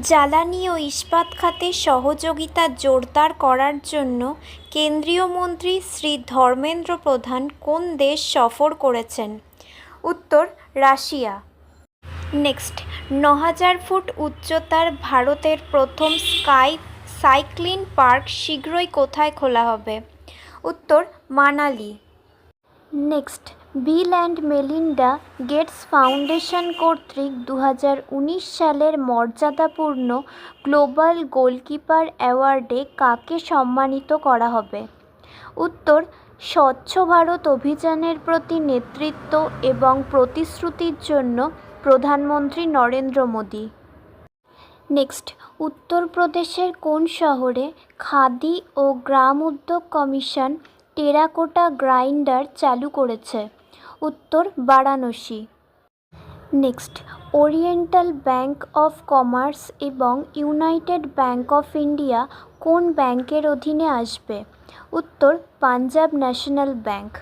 জ্বালানি ও ইস্পাত খাতে সহযোগিতা জোরদার করার জন্য কেন্দ্রীয় মন্ত্রী শ্রী ধর্মেন্দ্র প্রধান কোন দেশ সফর করেছেন? উত্তর, রাশিয়া। নেক্সট, ৯,০০০ ফুট উচ্চতার ভারতের প্রথম সাইক্লিং পার্ক শীঘ্রই কোথায় খোলা হবে? উত্তর, Manali. Next, Bill and Melinda Gates Foundation কর্তৃক 2019 সালের মর্যাদাপূর্ণ গ্লোবাল গোলকিপার অ্যাওয়ার্ডে কাকে সম্মানিত করা হবে? উত্তর, স্বচ্ছ ভারত অভিযানের প্রতি নেতৃত্ব এবং প্রতিশ্রুতির জন্য প্রধানমন্ত্রী নরেন্দ্র মোদী। নেক্সট, উত্তরপ্রদেশের কোন শহরে খাদি ও গ্রাম উদ্যোগ কমিশন টেরাকোটা গ্রাইন্ডার চালু করেছে? উত্তর, Varanasi. Next, oriental bank of commerce এবং ইউনাইটেড ব্যাংক অফ ইন্ডিয়া কোন ব্যাংকের অধীনে আসবে? উত্তর, পাঞ্জাব ন্যাশনাল ব্যাংক।